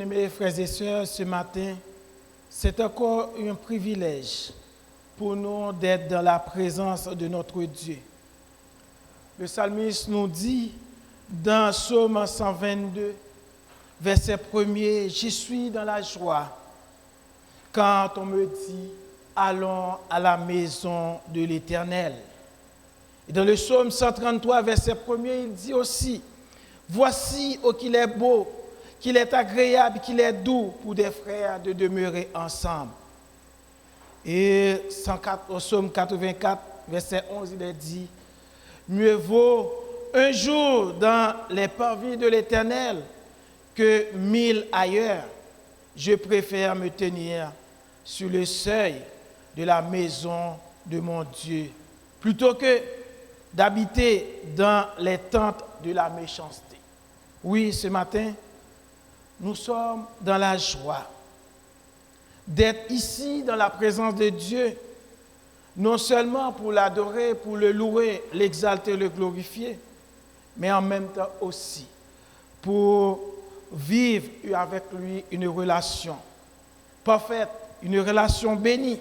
Mes frères et sœurs, ce matin, c'est encore un privilège pour nous d'être dans la présence de notre Dieu. Le psalmiste nous dit dans Psaume 122, verset 1er, « Je suis dans la joie quand on me dit, allons à la maison de l'Éternel. » Et dans le Psaume 133, verset 1er, il dit aussi, « Voici, oh qu'il est beau, qu'il est agréable, qu'il est doux pour des frères de demeurer ensemble. » Et au Psaume 84, verset 11, il est dit, « Mieux vaut un jour dans les parvis de l'Éternel que 1000 ailleurs. Je préfère me tenir sur le seuil de la maison de mon Dieu, plutôt que d'habiter dans les tentes de la méchanceté. » Oui, ce matin, nous sommes dans la joie d'être ici dans la présence de Dieu, non seulement pour l'adorer, pour le louer, l'exalter, le glorifier, mais en même temps aussi pour vivre avec lui une relation parfaite, une relation bénie,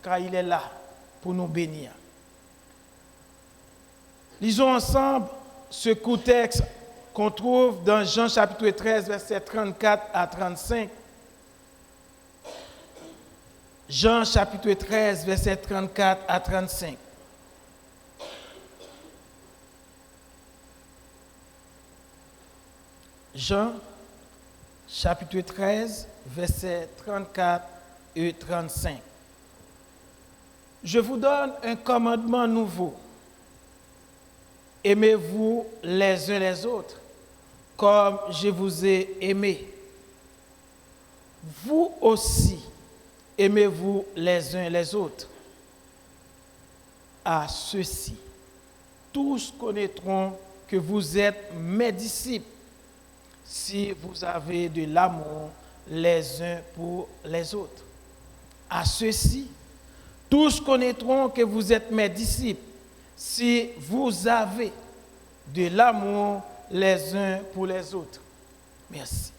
car il est là pour nous bénir. Lisons ensemble ce court texte qu'on trouve dans Jean chapitre 13, versets 34 à 35. Jean chapitre 13, versets 34 à 35. Jean chapitre 13, versets 34 et 35. Je vous donne un commandement nouveau. Aimez-vous les uns les autres, comme je vous ai aimé. Vous aussi, aimez-vous les uns les autres. À ceux-ci, tous connaîtront que vous êtes mes disciples, si vous avez de l'amour les uns pour les autres. À ceux-ci, tous connaîtront que vous êtes mes disciples, si vous avez de l'amour les uns pour les autres. Merci.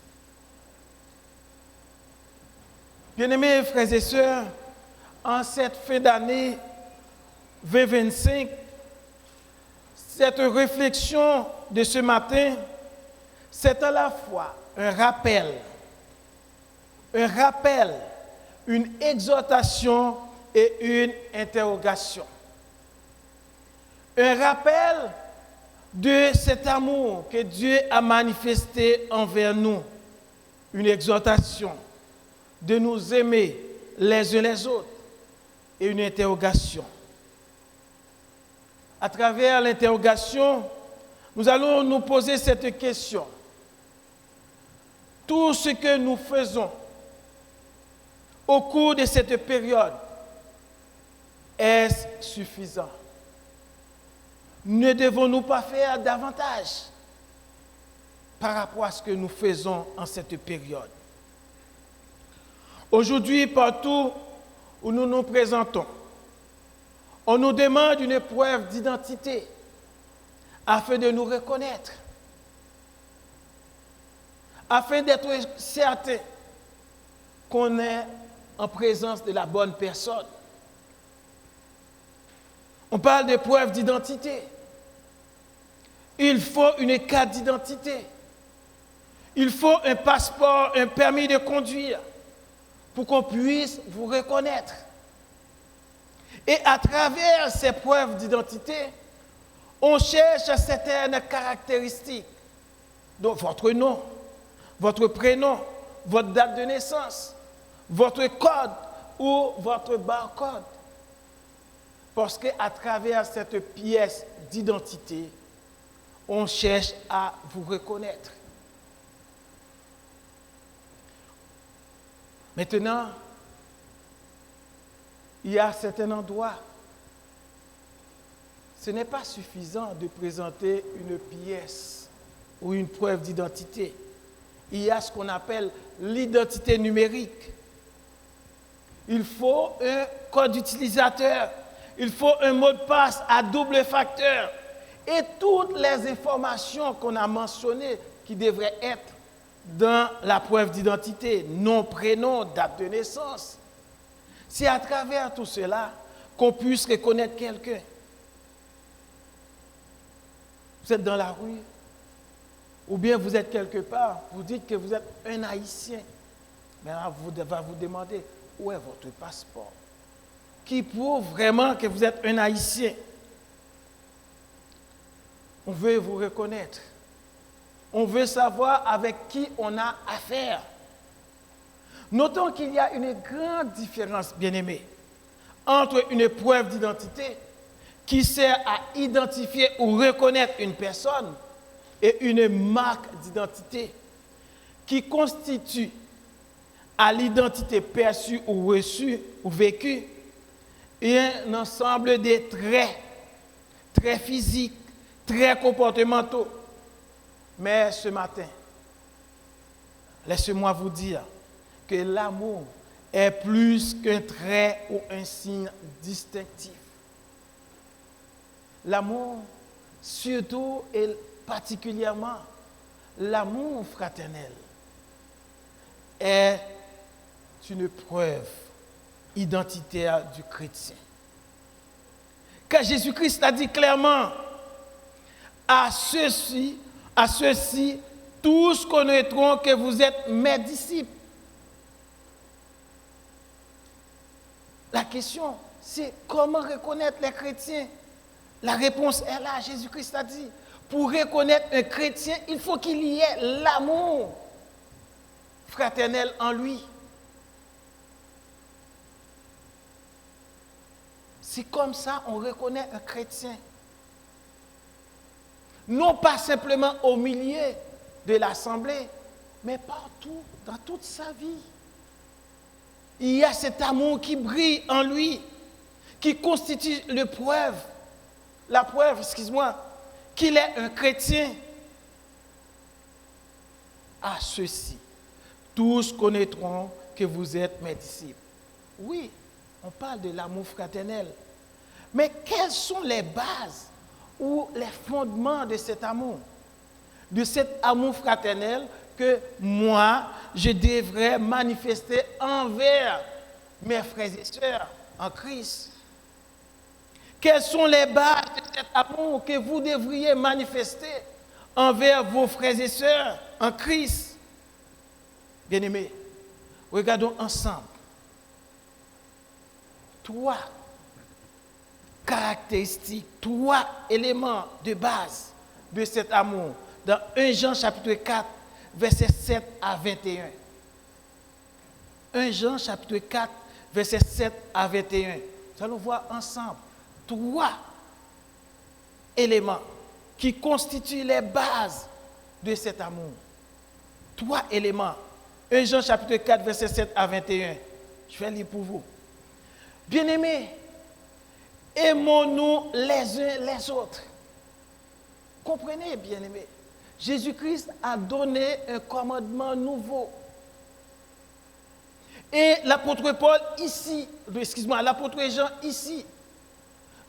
Bien-aimés frères et sœurs, en cette fin d'année 2025, cette réflexion de ce matin, c'est à la fois un rappel, une exhortation et une interrogation. Un rappel de cet amour que Dieu a manifesté envers nous. Une exhortation de nous aimer les uns les autres. Et une interrogation. À travers l'interrogation, nous allons nous poser cette question. Tout ce que nous faisons au cours de cette période, est-ce suffisant? Ne devons-nous pas faire davantage par rapport à ce que nous faisons en cette période? Aujourd'hui, partout où nous nous présentons, on nous demande une preuve d'identité afin de nous reconnaître, afin d'être certain qu'on est en présence de la bonne personne. On parle de preuve d'identité. Il faut une carte d'identité. Il faut un passeport, un permis de conduire pour qu'on puisse vous reconnaître. Et à travers ces preuves d'identité, on cherche certaines caractéristiques. Donc votre nom, votre prénom, votre date de naissance, votre code ou votre barcode. Parce qu'à travers cette pièce d'identité, on cherche à vous reconnaître. Maintenant, il y a certains endroits, ce n'est pas suffisant de présenter une pièce ou une preuve d'identité. Il y a ce qu'on appelle l'identité numérique. Il faut un code utilisateur. Il faut un mot de passe à double facteur et toutes les informations qu'on a mentionnées qui devraient être dans la preuve d'identité, nom, prénom, date de naissance. C'est à travers tout cela qu'on puisse reconnaître quelqu'un. Vous êtes dans la rue, ou bien vous êtes quelque part, vous dites que vous êtes un Haïtien. Maintenant, vous devez vous demander, où est votre passeport? Qui prouve vraiment que vous êtes un Haïtien? On veut vous reconnaître. On veut savoir avec qui on a affaire. Notons qu'il y a une grande différence, bien-aimés, entre une preuve d'identité qui sert à identifier ou reconnaître une personne et une marque d'identité qui constitue à l'identité perçue ou reçue ou vécue un ensemble de traits, traits physiques, traits comportementaux. Mais ce matin, laissez-moi vous dire que l'amour est plus qu'un trait ou un signe distinctif. L'amour, surtout et particulièrement, l'amour fraternel est une preuve identitaire du chrétien. Car Jésus-Christ l'a dit clairement, à ceux-ci, tous connaîtront que vous êtes mes disciples. La question, c'est comment reconnaître les chrétiens? La réponse est là, Jésus-Christ a dit. Pour reconnaître un chrétien, il faut qu'il y ait l'amour fraternel en lui. C'est comme ça qu'on reconnaît un chrétien. Non pas simplement au milieu de l'assemblée, mais partout, dans toute sa vie. Il y a cet amour qui brille en lui, qui constitue la preuve, qu'il est un chrétien. À ceux-ci, tous connaîtront que vous êtes mes disciples. Oui, on parle de l'amour fraternel. Mais quelles sont les bases ou les fondements de cet amour? De cet amour fraternel que moi, je devrais manifester envers mes frères et sœurs en Christ. Quelles sont les bases de cet amour que vous devriez manifester envers vos frères et sœurs en Christ? Bien-aimés, regardons ensemble 3 caractéristiques, 3 éléments de base de cet amour dans 1 Jean chapitre 4, versets 7 à 21. 1 Jean chapitre 4, versets 7 à 21. Nous allons voir ensemble 3 éléments qui constituent les bases de cet amour. 3 éléments. 1 Jean chapitre 4, versets 7 à 21. Je vais lire pour vous. Bien-aimés, aimons-nous les uns les autres. Comprenez, bien-aimés, Jésus-Christ a donné un commandement nouveau. Et l'apôtre Paul ici, l'apôtre Jean ici,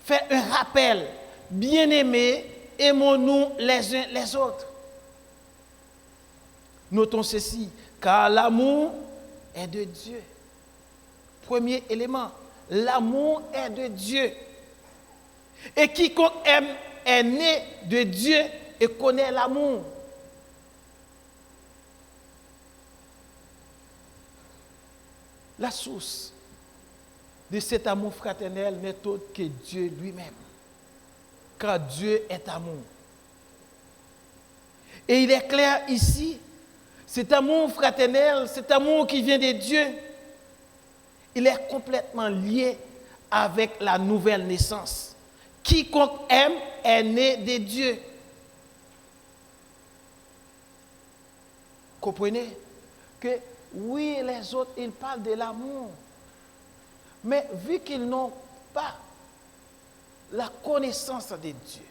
fait un rappel. Bien-aimés, aimons-nous les uns les autres. Notons ceci, car l'amour est de Dieu. Premier élément, l'amour est de Dieu. Et quiconque aime est né de Dieu et connaît l'amour. La source de cet amour fraternel n'est autre que Dieu lui-même. Car Dieu est amour. Et il est clair ici, cet amour fraternel, cet amour qui vient de Dieu, il est complètement lié avec la nouvelle naissance. Quiconque aime est né de Dieu. Comprenez que oui, les autres, ils parlent de l'amour. Mais vu qu'ils n'ont pas la connaissance de Dieu,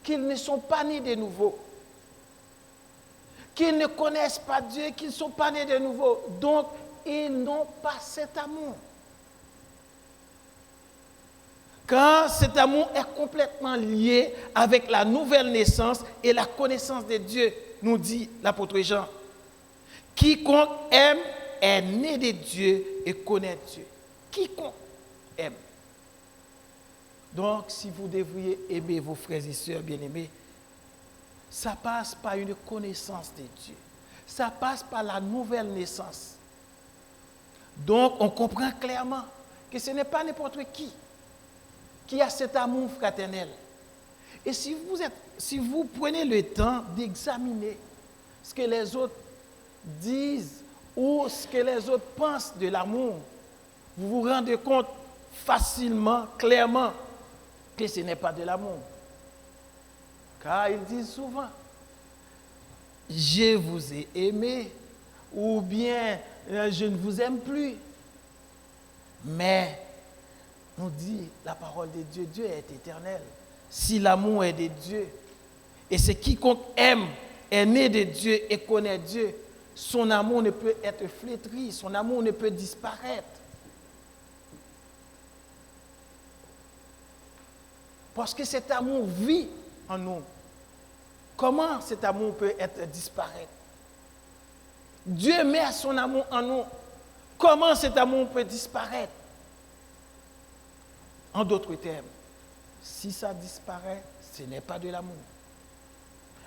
qu'ils ne sont pas nés de nouveau, qu'ils ne connaissent pas Dieu, qu'ils ne sont pas nés de nouveau, donc ils n'ont pas cet amour. Car cet amour est complètement lié avec la nouvelle naissance et la connaissance de Dieu, nous dit l'apôtre Jean. Quiconque aime est né de Dieu et connaît Dieu. Quiconque aime. Donc, si vous devriez aimer vos frères et sœurs bien-aimés, ça passe par une connaissance de Dieu. Ça passe par la nouvelle naissance. Donc, on comprend clairement que ce n'est pas n'importe qui a cet amour fraternel. Et si vous prenez le temps d'examiner ce que les autres disent ou ce que les autres pensent de l'amour, vous vous rendez compte facilement, clairement, que ce n'est pas de l'amour. Car ils disent souvent, je vous ai aimé, ou bien je ne vous aime plus. Mais, nous dit la parole de Dieu, Dieu est éternel. Si l'amour est de Dieu, et c'est quiconque aime, est né de Dieu et connaît Dieu, son amour ne peut être flétri, son amour ne peut disparaître. Parce que cet amour vit en nous. Comment cet amour peut être disparaître? Dieu met son amour en nous. Comment cet amour peut disparaître? En d'autres termes, si ça disparaît, ce n'est pas de l'amour.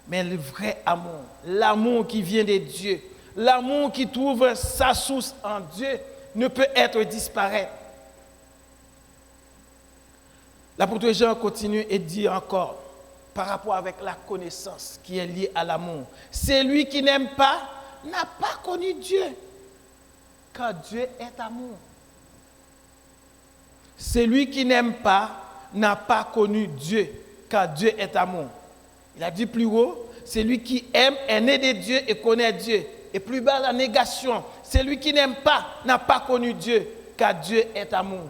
Mais le vrai amour, l'amour qui vient de Dieu, l'amour qui trouve sa source en Dieu, ne peut être disparaître. L'apôtre Jean continue et dit encore, par rapport avec la connaissance qui est liée à l'amour, celui qui n'aime pas n'a pas connu Dieu, car Dieu est amour. Celui qui n'aime pas n'a pas connu Dieu, car Dieu est amour. Il a dit plus haut, celui qui aime est né de Dieu et connaît Dieu. Et plus bas, la négation, celui qui n'aime pas n'a pas connu Dieu, car Dieu est amour.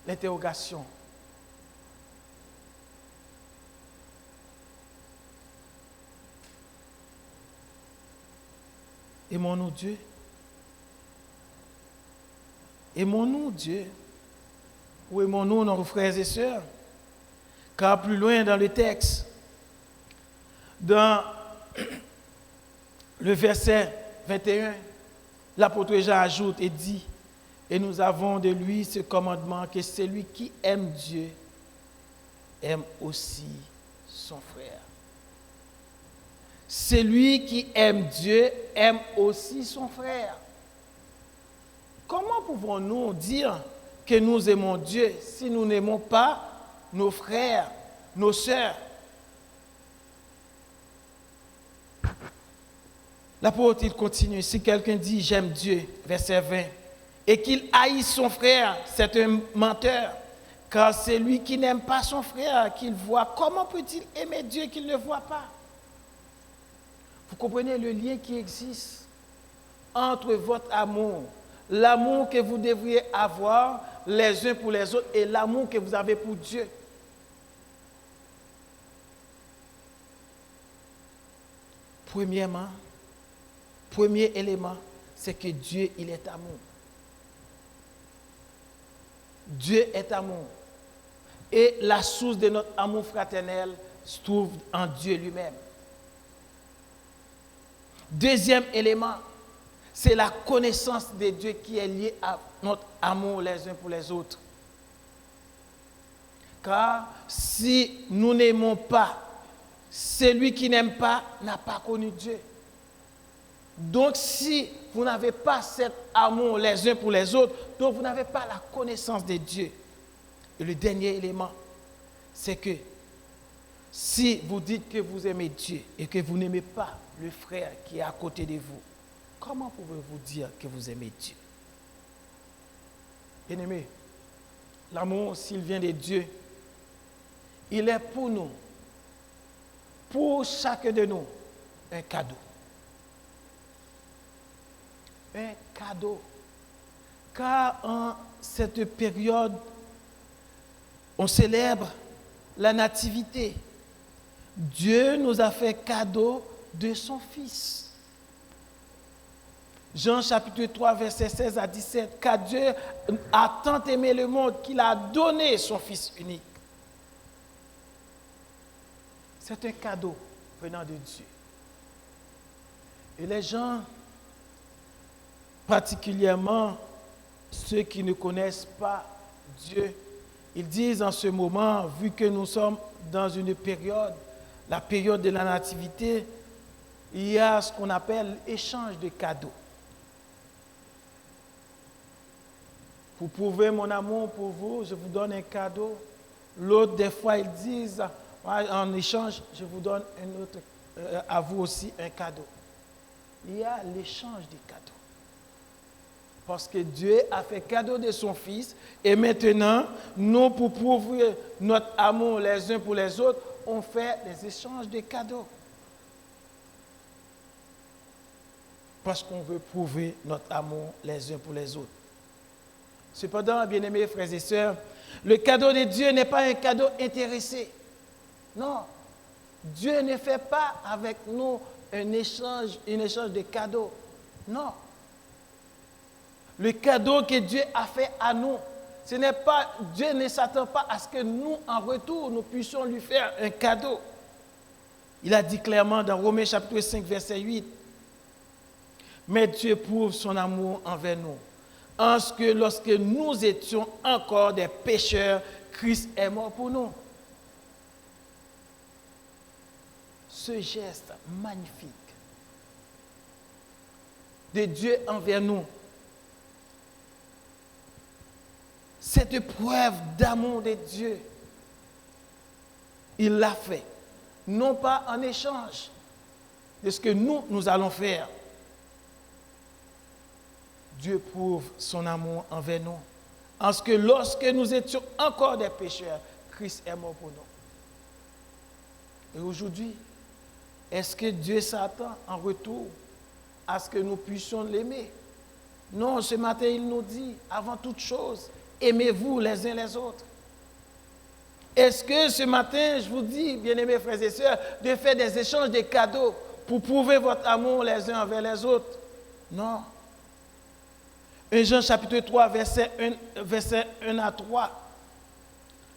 L'interrogation. Aimons-nous Dieu? Aimons-nous Dieu? Ou aimons-nous nos frères et sœurs? Car plus loin dans le texte, dans le verset 21, l'apôtre Jean ajoute et dit, et nous avons de lui ce commandement que celui qui aime Dieu aime aussi son frère. Celui qui aime Dieu aime aussi son frère. Comment pouvons-nous dire que nous aimons Dieu si nous n'aimons pas nos frères, nos sœurs? L'apôtre, il continue. Si quelqu'un dit « j'aime Dieu », verset 20, et qu'il haït son frère, c'est un menteur. Car c'est lui qui n'aime pas son frère qu'il voit. Comment peut-il aimer Dieu qu'il ne voit pas? Vous comprenez le lien qui existe entre votre amour, l'amour que vous devriez avoir les uns pour les autres et l'amour que vous avez pour Dieu. Premièrement, premier élément, c'est que Dieu, il est amour. Dieu est amour. Et la source de notre amour fraternel se trouve en Dieu lui-même. Deuxième élément, c'est la connaissance de Dieu qui est liée à notre amour les uns pour les autres. Car si nous n'aimons pas, celui qui n'aime pas n'a pas connu Dieu. Donc si vous n'avez pas cet amour les uns pour les autres, donc vous n'avez pas la connaissance de Dieu. Et le dernier élément, c'est que si vous dites que vous aimez Dieu et que vous n'aimez pas le frère qui est à côté de vous, comment pouvez-vous dire que vous aimez Dieu? Bien-aimés, l'amour, s'il vient de Dieu, il est pour nous, pour chacun de nous, un cadeau. Un cadeau. Car en cette période, on célèbre la nativité. Dieu nous a fait cadeau de son Fils. Jean chapitre 3, verset 16 à 17. Car Dieu a tant aimé le monde qu'il a donné son Fils unique. C'est un cadeau. venant de Dieu. Et les gens, particulièrement ceux qui ne connaissent pas Dieu, ils disent en ce moment, vu que nous sommes dans une période, la période de la nativité, il y a ce qu'on appelle échange de cadeaux. Pour prouver mon amour pour vous, je vous donne un cadeau. L'autre, des fois, ils disent, en échange, je vous donne un autre, à vous aussi un cadeau. Il y a l'échange des cadeaux. Parce que Dieu a fait cadeau de son Fils. Et maintenant, nous, pour prouver notre amour les uns pour les autres, on fait des échanges de cadeaux. Parce qu'on veut prouver notre amour les uns pour les autres. Cependant, bien-aimés frères et sœurs, le cadeau de Dieu n'est pas un cadeau intéressé. Non. Dieu ne fait pas avec nous un échange de cadeaux. Non. Le cadeau que Dieu a fait à nous, ce n'est pas, Dieu ne s'attend pas à ce que nous, en retour, nous puissions lui faire un cadeau. Il a dit clairement dans Romains chapitre 5, verset 8, « Mais Dieu prouve son amour envers nous, en ce que lorsque nous étions encore des pécheurs, Christ est mort pour nous. » Ce geste magnifique de Dieu envers nous, cette preuve d'amour de Dieu, il l'a fait, non pas en échange de ce que nous allons faire. Dieu prouve son amour envers nous, en ce que lorsque nous étions encore des pécheurs, Christ est mort pour nous. Et aujourd'hui, est-ce que Dieu s'attend en retour à ce que nous puissions l'aimer? Non, ce matin, il nous dit, avant toute chose, aimez-vous les uns les autres. Est-ce que ce matin, je vous dis, bien-aimés frères et sœurs, de faire des échanges de cadeaux pour prouver votre amour les uns envers les autres? Non. 1 Jean chapitre 3, verset 1 à 3.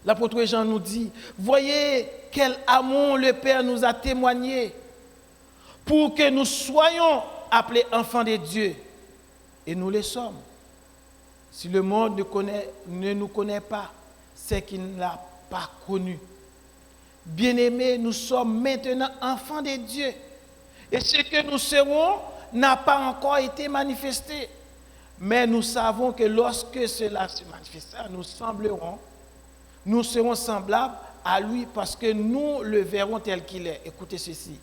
L'apôtre Jean nous dit, « Voyez quel amour le Père nous a témoigné pour que nous soyons appelés enfants de Dieu. Et nous le sommes. Si le monde ne nous connaît pas, c'est qu'il ne l'a pas connu. Bien-aimés, nous sommes maintenant enfants de Dieu. Et ce que nous serons n'a pas encore été manifesté. Mais nous savons que lorsque cela se manifestera, nous serons semblables à lui parce que nous le verrons tel qu'il est. Écoutez ceci.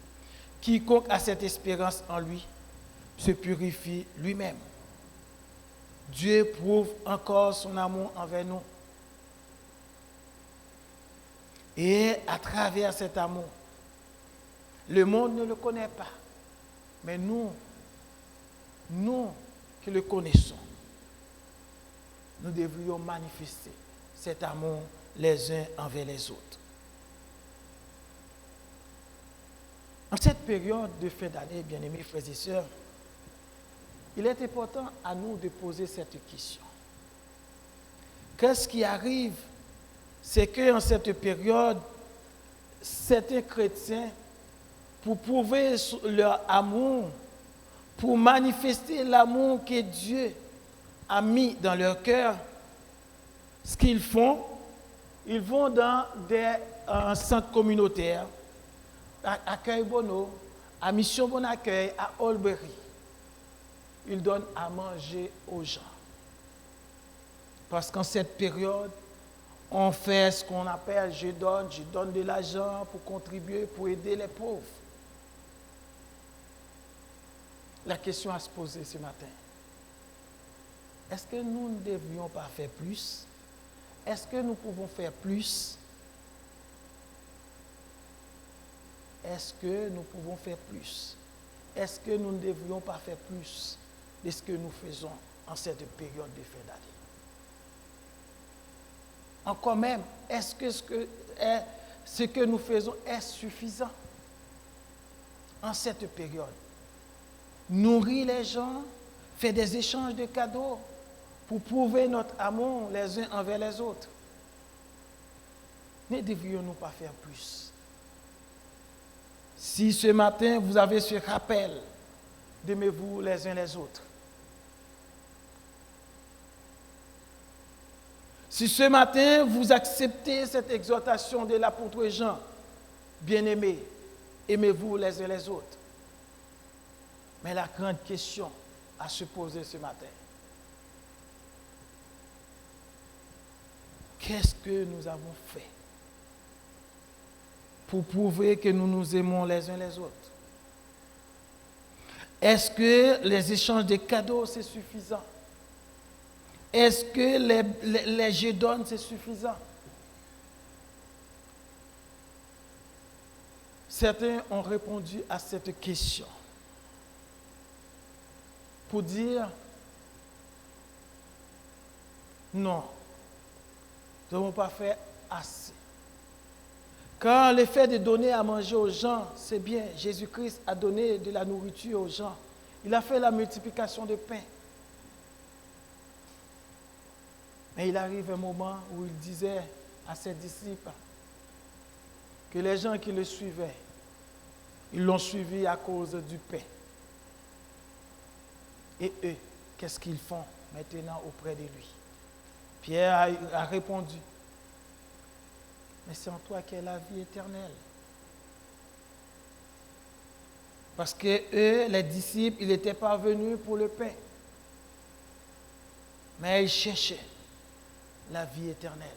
Quiconque a cette espérance en lui se purifie lui-même. Dieu prouve encore son amour envers nous. Et à travers cet amour, le monde ne le connaît pas. Mais nous qui le connaissons, nous devrions manifester cet amour les uns envers les autres. En cette période de fin d'année, bien-aimés frères et sœurs, il est important à nous de poser cette question. Qu'est-ce qui arrive? C'est qu'en cette période, certains chrétiens, pour prouver leur amour, pour manifester l'amour que Dieu a mis dans leur cœur, ce qu'ils font, ils vont dans des centres communautaires, à Accueil Bono, à Mission Bon Accueil, à Holberry. Ils donnent à manger aux gens. Parce qu'en cette période, on fait ce qu'on appelle je donne de l'argent pour contribuer, pour aider les pauvres. La question à se poser ce matin, est-ce que nous ne devrions pas faire plus? Est-ce que nous pouvons faire plus? Est-ce que nous pouvons faire plus? Est-ce que nous ne devrions pas faire plus de ce que nous faisons en cette période de fin d'année? Encore même, est-ce que ce que nous faisons est suffisant en cette période? Nourrir les gens, faire des échanges de cadeaux pour prouver notre amour les uns envers les autres. Ne devrions-nous pas faire plus? Si ce matin vous avez ce rappel, d'aimez-vous les uns les autres. Si ce matin vous acceptez cette exhortation de l'apôtre Jean, bien-aimés, aimez-vous les uns les autres. Mais la grande question à se poser ce matin, qu'est-ce que nous avons fait pour prouver que nous nous aimons les uns les autres? Est-ce que les échanges de cadeaux, c'est suffisant? Est-ce que les je donne, c'est suffisant? Certains ont répondu à cette question pour dire non, nous n'avons pas fait assez. Quand le fait de donner à manger aux gens, c'est bien. Jésus-Christ a donné de la nourriture aux gens. Il a fait la multiplication de pain. Mais il arrive un moment où il disait à ses disciples que les gens qui le suivaient, ils l'ont suivi à cause du pain. Et eux, qu'est-ce qu'ils font maintenant auprès de lui? Pierre a répondu, mais c'est en toi qu'est la vie éternelle. Parce que eux, les disciples, ils n'étaient pas venus pour le pain. Mais ils cherchaient la vie éternelle.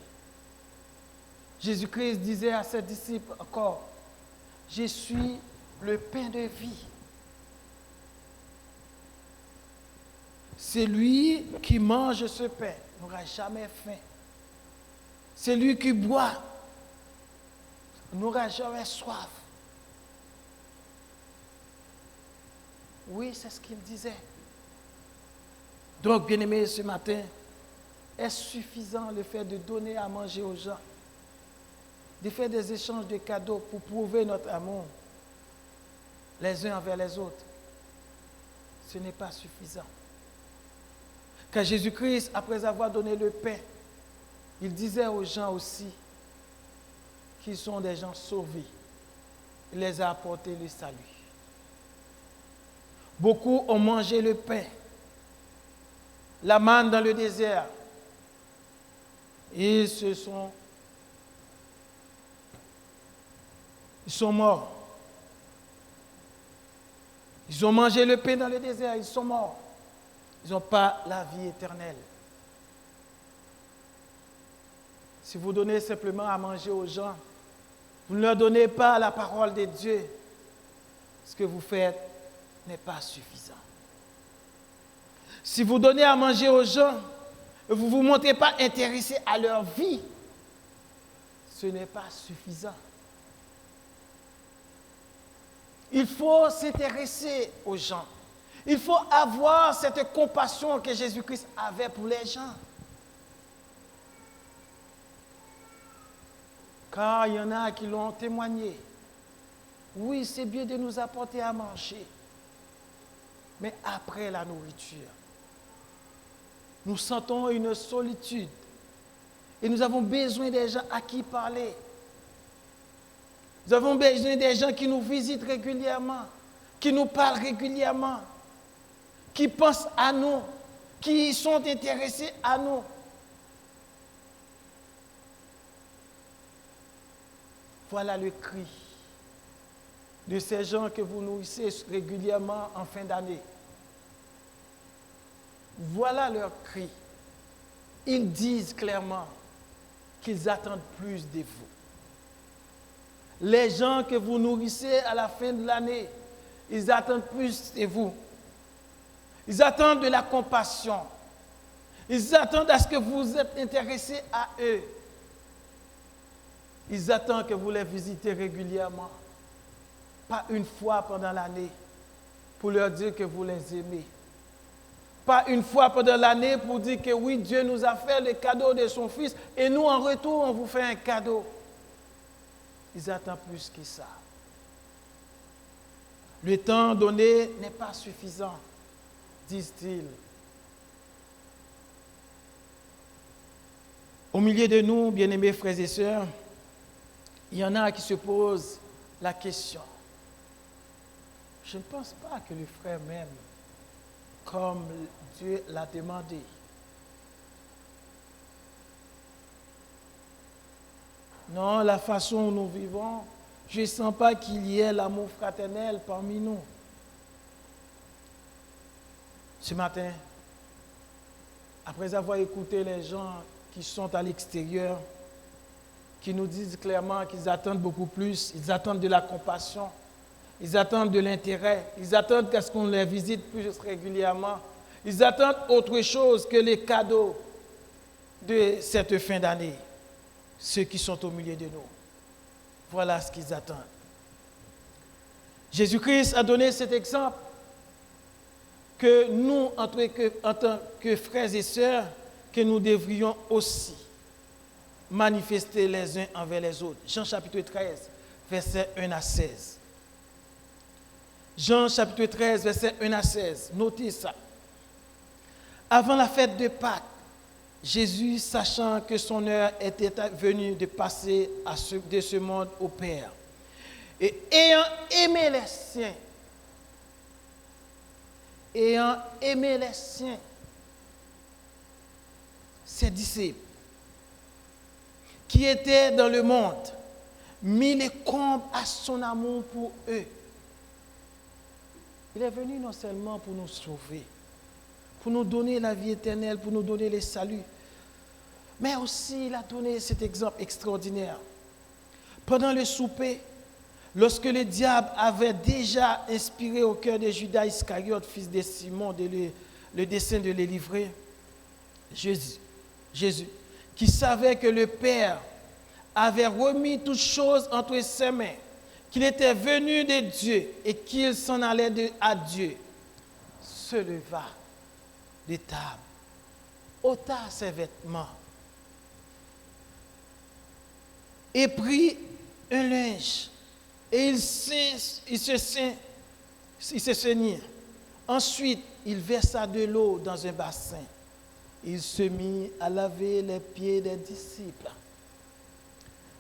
Jésus-Christ disait à ses disciples encore, je suis le pain de vie. Celui qui mange ce pain n'aura jamais faim. Celui qui boit n'aura jamais soif. Oui, c'est ce qu'il disait. Donc, bien-aimés, ce matin, est-ce suffisant le fait de donner à manger aux gens, de faire des échanges de cadeaux pour prouver notre amour les uns envers les autres? Ce n'est pas suffisant. Car Jésus-Christ, après avoir donné le pain, il disait aux gens aussi qu'ils sont des gens sauvés. Il les a apporté le salut. Beaucoup ont mangé le pain, la manne dans le désert. Et ils sont morts. Ils ont mangé le pain dans le désert, ils sont morts. Ils n'ont pas la vie éternelle. Si vous donnez simplement à manger aux gens, vous ne leur donnez pas la parole de Dieu, ce que vous faites n'est pas suffisant. Si vous donnez à manger aux gens, et vous ne vous montrez pas intéressé à leur vie, ce n'est pas suffisant. Il faut s'intéresser aux gens. Il faut avoir cette compassion que Jésus-Christ avait pour les gens. Car il y en a qui l'ont témoigné. Oui, c'est bien de nous apporter à manger. Mais après la nourriture, nous sentons une solitude. Et nous avons besoin des gens à qui parler. Nous avons besoin des gens qui nous visitent régulièrement, qui nous parlent régulièrement, qui pensent à nous, qui sont intéressés à nous. Voilà le cri de ces gens que vous nourrissez régulièrement en fin d'année. Voilà leur cri. Ils disent clairement qu'ils attendent plus de vous. Les gens que vous nourrissez à la fin de l'année, ils attendent plus de vous. Ils attendent de la compassion. Ils attendent à ce que vous êtes intéressés à eux. Ils attendent que vous les visitez régulièrement. Pas une fois pendant l'année pour leur dire que vous les aimez. Pas une fois pendant l'année pour dire que oui, Dieu nous a fait le cadeau de son Fils et nous, en retour, on vous fait un cadeau. Ils attendent plus que ça. Le temps donné n'est pas suffisant, disent-ils. Au milieu de nous, bien-aimés frères et sœurs, il y en a qui se posent la question, je ne pense pas que le frère m'aime comme Dieu l'a demandé. Non, la façon où nous vivons, je ne sens pas qu'il y ait l'amour fraternel parmi nous. Ce matin, après avoir écouté les gens qui sont à l'extérieur, qui nous disent clairement qu'ils attendent beaucoup plus, ils attendent de la compassion, ils attendent de l'intérêt, ils attendent qu'à ce qu'on les visite plus régulièrement, ils attendent autre chose que les cadeaux de cette fin d'année, ceux qui sont au milieu de nous. Voilà ce qu'ils attendent. Jésus-Christ a donné cet exemple que nous, en tant que frères et sœurs, que nous devrions aussi manifester les uns envers les autres. Jean chapitre 13, versets 1 à 16. Jean chapitre 13, versets 1 à 16. Notez ça. Avant la fête de Pâques, Jésus, sachant que son heure était venue de passer de ce monde au Père, et ayant aimé les siens, ses disciples, qui étaient dans le monde, mit les combles à son amour pour eux. Il est venu non seulement pour nous sauver, pour nous donner la vie éternelle, pour nous donner le salut, mais aussi il a donné cet exemple extraordinaire. Pendant le souper, lorsque le diable avait déjà inspiré au cœur de Judas Iscariote, fils de Simon, le dessein de le livrer, Jésus, qui savait que le Père avait remis toutes choses entre ses mains, qu'il était venu de Dieu et qu'il s'en allait à Dieu, se leva de table, ôta ses vêtements et prit un linge et il se ceignit. Ensuite, il versa de l'eau dans un bassin. Il se mit à laver les pieds des disciples.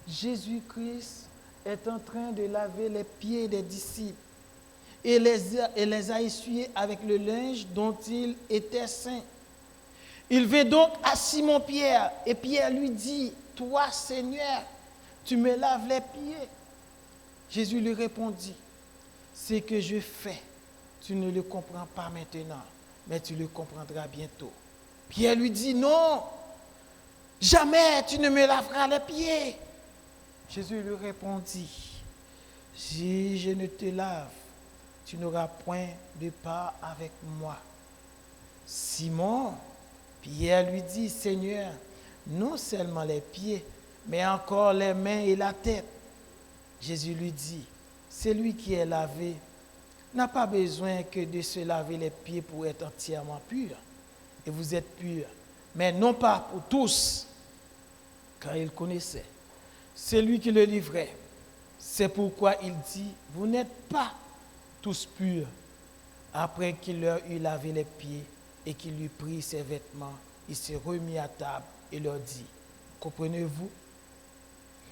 Jésus-Christ est en train de laver les pieds des disciples et les a essuyés avec le linge dont il était saint. Il vint donc à Simon-Pierre et Pierre lui dit, « Toi, Seigneur, tu me laves les pieds. » Jésus lui répondit, « Ce que je fais, tu ne le comprends pas maintenant, mais tu le comprendras bientôt. » Pierre lui dit, « Non, jamais tu ne me laveras les pieds. » Jésus lui répondit, « Si je ne te lave, tu n'auras point de part avec moi. » Simon, Pierre lui dit, « Seigneur, non seulement les pieds, mais encore les mains et la tête. » Jésus lui dit, « Celui qui est lavé n'a pas besoin que de se laver les pieds pour être entièrement pur. Et vous êtes purs, mais non pas pour tous, car il connaissait celui qui le livrait. C'est pourquoi il dit, vous n'êtes pas tous purs. » Après qu'il leur eut lavé les pieds et qu'il eut pris ses vêtements, il se remit à table et leur dit, comprenez-vous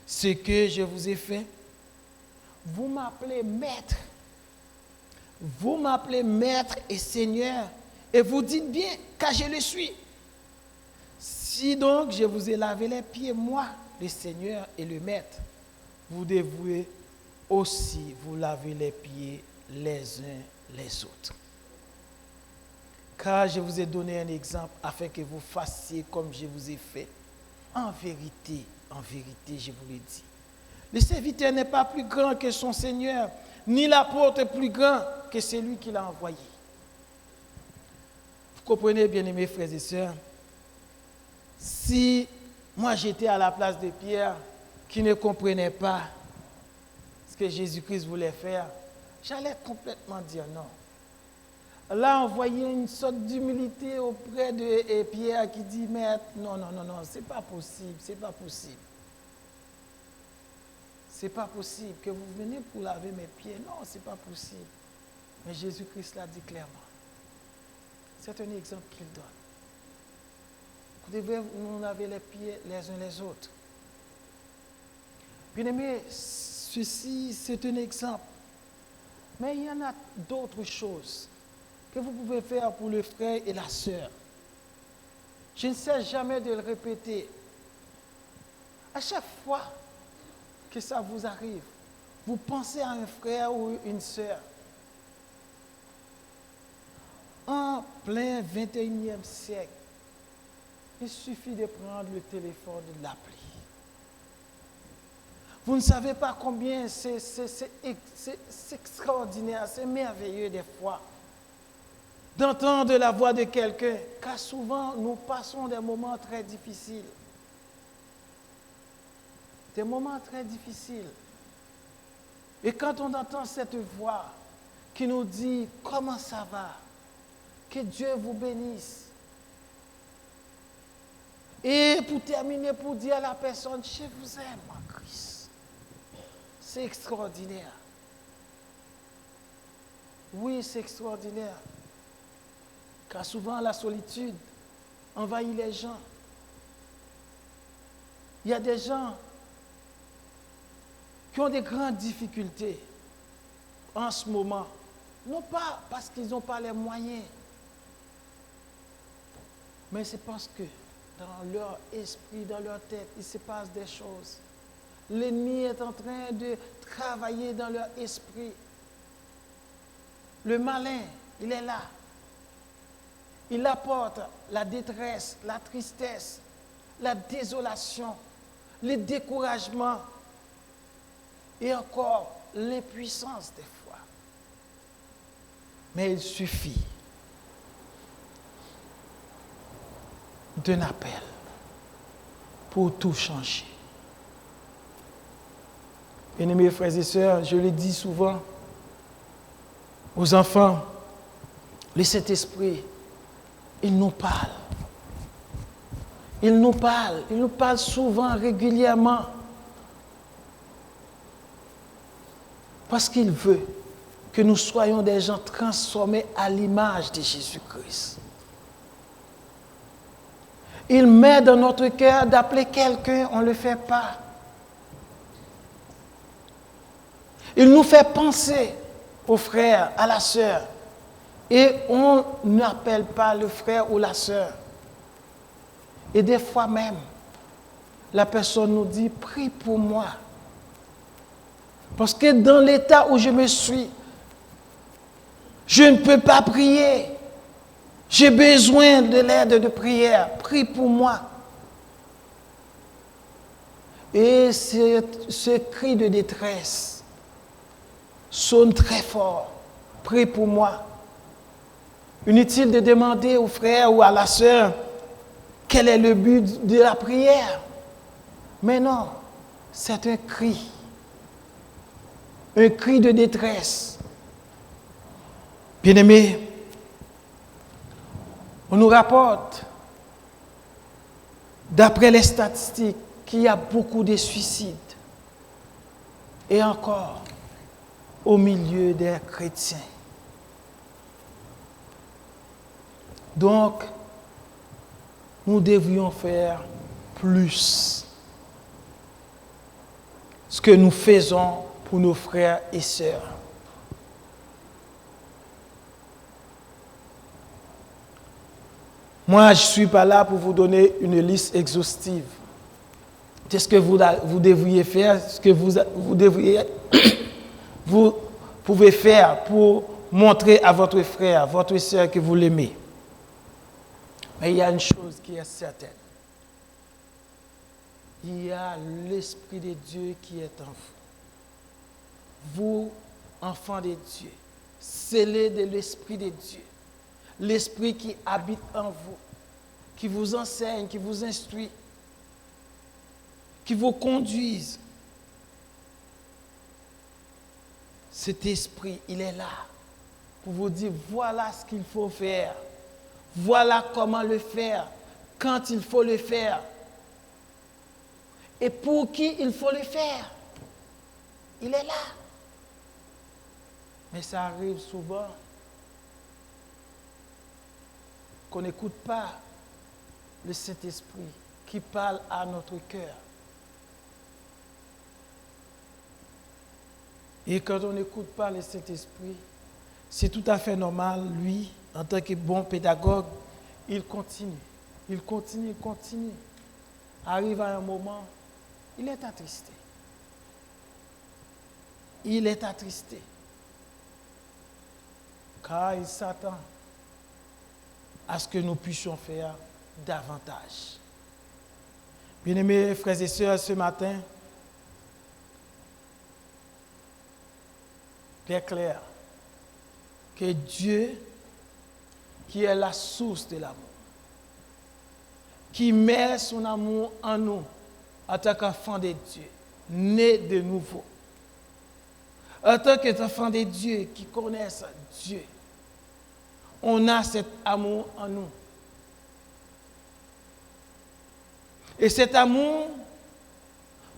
ce que je vous ai fait? Vous m'appelez maître. Vous m'appelez maître et seigneur, et vous dites bien, car je le suis. Si donc je vous ai lavé les pieds, moi, le Seigneur et le maître, vous devez aussi vous laver les pieds les uns les autres. Car je vous ai donné un exemple afin que vous fassiez comme je vous ai fait. En vérité, je vous le dis. Le serviteur n'est pas plus grand que son Seigneur, ni l'apôtre plus grand que celui qui l'a envoyé. Vous comprenez, bien-aimés frères et sœurs, si moi j'étais à la place de Pierre, qui ne comprenait pas ce que Jésus-Christ voulait faire, j'allais complètement dire non. Là, on voyait une sorte d'humilité auprès de Pierre qui dit, Maître, non, c'est pas possible. C'est pas possible que vous veniez pour laver mes pieds. Non, c'est pas possible. Mais Jésus-Christ l'a dit clairement. C'est un exemple qu'il donne. Vous devez nous laver les pieds les uns les autres. Bien aimé, ceci, c'est un exemple Mais il y en a d'autres choses que vous pouvez faire pour le frère et la sœur. Je ne sais jamais de le répéter. À chaque fois que ça vous arrive, vous pensez à un frère ou une sœur. En plein 21e siècle, il suffit de prendre le téléphone et de l'appeler. Vous ne savez pas combien c'est extraordinaire, c'est merveilleux des fois d'entendre la voix de quelqu'un, car souvent nous passons des moments très difficiles. Des moments très difficiles. Et quand on entend cette voix qui nous dit « Comment ça va? Que Dieu vous bénisse. » Et pour terminer, pour dire à la personne « Je vous aime en Christ. » C'est extraordinaire. Oui, c'est extraordinaire. Car souvent la solitude envahit les gens. Il y a des gens qui ont des grandes difficultés en ce moment. Non pas parce qu'ils n'ont pas les moyens, mais c'est parce que dans leur esprit, dans leur tête, il se passe des choses. L'ennemi est en train de travailler dans leur esprit. Le malin, il est là. Il apporte la détresse, la tristesse, la désolation, le découragement et encore l'impuissance des fois. Mais il suffit d'un appel pour tout changer. Bien-aimés frères et sœurs, je le dis souvent aux enfants, le Saint-Esprit, il nous parle. Il nous parle souvent, régulièrement. Parce qu'il veut que nous soyons des gens transformés à l'image de Jésus-Christ. Il met dans notre cœur d'appeler quelqu'un, on ne le fait pas. Il nous fait penser au frère, à la sœur. Et on n'appelle pas le frère ou la sœur. Et des fois même, la personne nous dit, prie pour moi. Parce que dans l'état où je me suis, je ne peux pas prier. J'ai besoin de l'aide de prière. Prie pour moi. Et ce cri de détresse sonne très fort. Prie pour moi. Inutile de demander au frère ou à la sœur quel est le but de la prière. Mais non, c'est un cri de détresse. Bien-aimés, on nous rapporte, d'après les statistiques, qu'il y a beaucoup de suicides. Et encore, au milieu des chrétiens. Donc, nous devrions faire plus. Ce que nous faisons pour nos frères et sœurs. Moi, je ne suis pas là pour vous donner une liste exhaustive de ce que vous devriez faire, ce que vous devriez, vous pouvez faire pour montrer à votre frère, votre sœur que vous l'aimez. Mais il y a une chose qui est certaine. Il y a l'Esprit de Dieu qui est en vous. Vous, enfants de Dieu, scellés de l'Esprit de Dieu. L'Esprit qui habite en vous, qui vous enseigne, qui vous instruit, qui vous conduise. Cet Esprit, il est là pour vous dire, voilà ce qu'il faut faire. Voilà comment le faire, quand il faut le faire. Et pour qui il faut le faire. Il est là. Mais ça arrive souvent qu'on n'écoute pas le Saint-Esprit qui parle à notre cœur. Et quand on n'écoute pas le Saint-Esprit, c'est tout à fait normal, lui, en tant que bon pédagogue, il continue. Il continue, il continue. Arrive à un moment, il est attristé. Il est attristé. Car il s'attend à ce que nous puissions faire davantage. Bien-aimés frères et sœurs, ce matin, il est clair que Dieu, qui est la source de l'amour, qui met son amour en nous en tant qu'enfant de Dieu, né de nouveau, en tant qu'enfant de Dieu qui connaissent Dieu, on a cet amour en nous. Et cet amour,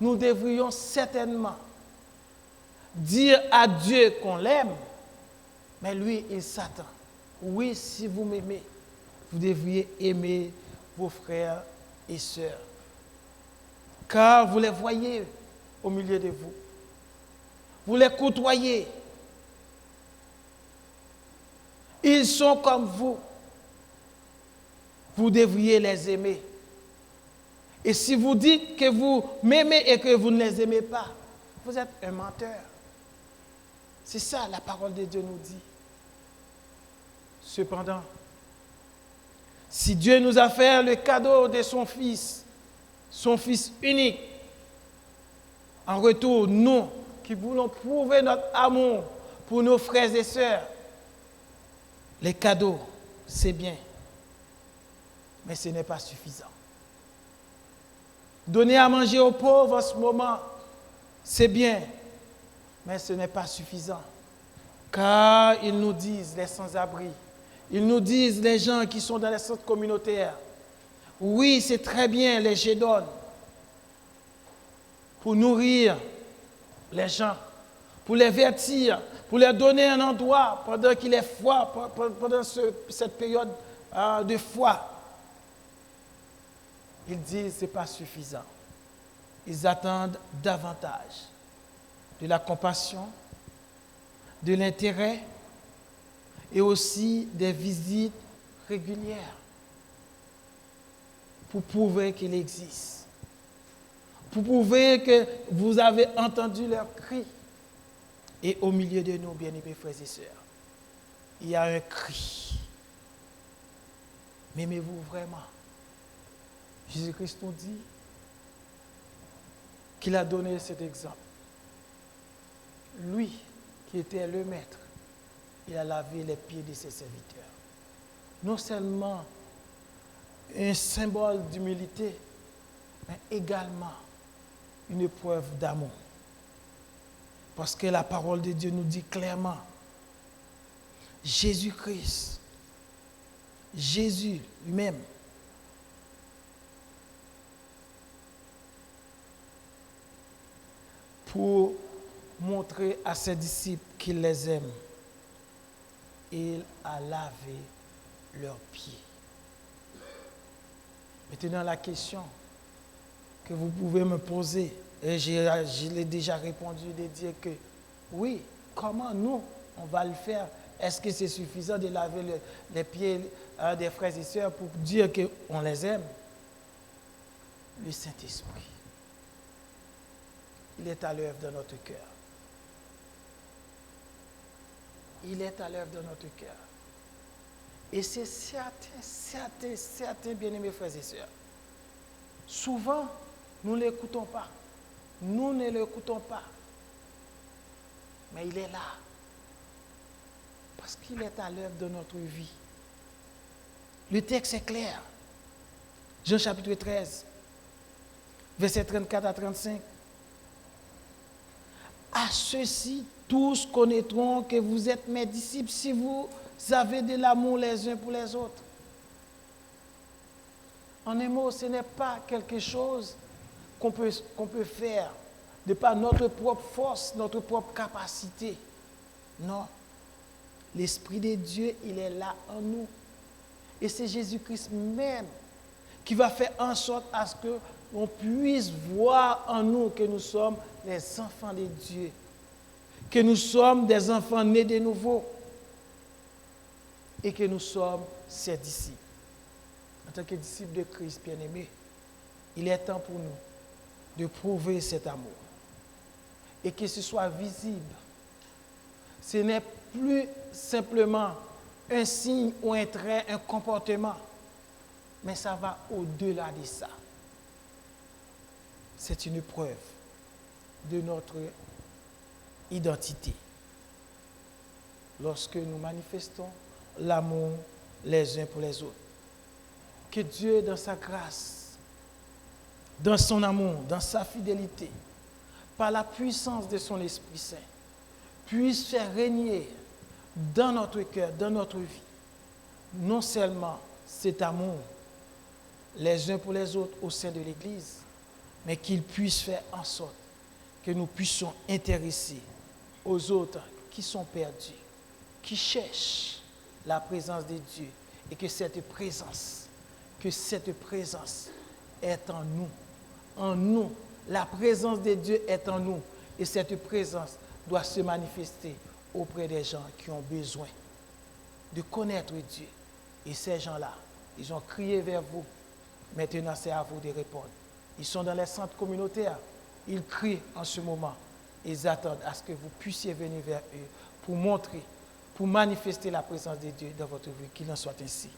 nous devrions certainement dire à Dieu qu'on l'aime, mais lui, il s'attend. Oui, si vous m'aimez, vous devriez aimer vos frères et sœurs. Car vous les voyez au milieu de vous. Vous les côtoyez. Ils sont comme vous. Vous devriez les aimer. Et si vous dites que vous m'aimez et que vous ne les aimez pas, vous êtes un menteur. C'est ça la parole de Dieu nous dit. Cependant, si Dieu nous a fait le cadeau de son Fils unique, en retour, nous qui voulons prouver notre amour pour nos frères et sœurs, les cadeaux, c'est bien, mais ce n'est pas suffisant. Donner à manger aux pauvres en ce moment, c'est bien, mais ce n'est pas suffisant. Car ils nous disent, les sans-abri, ils nous disent, les gens qui sont dans les centres communautaires, oui, c'est très bien, les Gédonnes, pour nourrir les gens, pour les vertir, pour leur donner un endroit pendant qu'il est froid, pendant cette période de froid. Ils disent que ce n'est pas suffisant. Ils attendent davantage de la compassion, de l'intérêt et aussi des visites régulières pour prouver qu'il existe, pour prouver que vous avez entendu leurs cris. Et au milieu de nous, bien-aimés frères et sœurs, il y a un cri. M'aimez-vous vraiment? Jésus-Christ nous dit qu'il a donné cet exemple. Lui, qui était le maître, il a lavé les pieds de ses serviteurs. Non seulement un symbole d'humilité, mais également une preuve d'amour. Parce que la parole de Dieu nous dit clairement, Jésus-Christ, Jésus lui-même, pour montrer à ses disciples qu'il les aime, il a lavé leurs pieds. Maintenant, la question que vous pouvez me poser, et je l'ai déjà répondu, de dire que oui, comment nous, on va le faire? Est-ce que c'est suffisant de laver les pieds des frères et sœurs pour dire qu'on les aime? Le Saint-Esprit, il est à l'œuvre dans notre cœur. Il est à l'œuvre dans notre cœur. Et c'est certain, bien-aimés frères et sœurs. Souvent, nous ne l'écoutons pas. Nous ne l'écoutons pas. Mais il est là. Parce qu'il est à l'œuvre de notre vie. Le texte est clair. Jean chapitre 13, versets 34 à 35. À ceux-ci, tous connaîtront que vous êtes mes disciples si vous avez de l'amour les uns pour les autres. En un mot, ce n'est pas quelque chose qu'on peut faire de par notre propre force, notre propre capacité. Non. L'Esprit de Dieu, il est là en nous. Et c'est Jésus-Christ même qui va faire en sorte à ce qu'on puisse voir en nous que nous sommes les enfants de Dieu. que nous sommes des enfants nés de nouveau et que nous sommes ses disciples. En tant que disciples de Christ bien-aimés, il est temps pour nous de prouver cet amour et que ce soit visible. Ce n'est plus simplement un signe ou un trait, un comportement, mais ça va au-delà de ça. C'est une preuve de notre identité. Lorsque nous manifestons l'amour les uns pour les autres, que Dieu, dans sa grâce, dans son amour, dans sa fidélité, par la puissance de son Esprit Saint, puisse faire régner dans notre cœur, dans notre vie, non seulement cet amour les uns pour les autres au sein de l'Église, mais qu'il puisse faire en sorte que nous puissions intéresser aux autres qui sont perdus, qui cherchent la présence de Dieu, et que cette présence est en nous. En nous, la présence de Dieu est en nous, et cette présence doit se manifester auprès des gens qui ont besoin de connaître Dieu. Et ces gens-là, ils ont crié vers vous. Maintenant, c'est à vous de répondre. Ils sont dans les centres communautaires. Ils crient en ce moment. Ils attendent à ce que vous puissiez venir vers eux pour montrer, pour manifester la présence de Dieu dans votre vie. Qu'il en soit ainsi.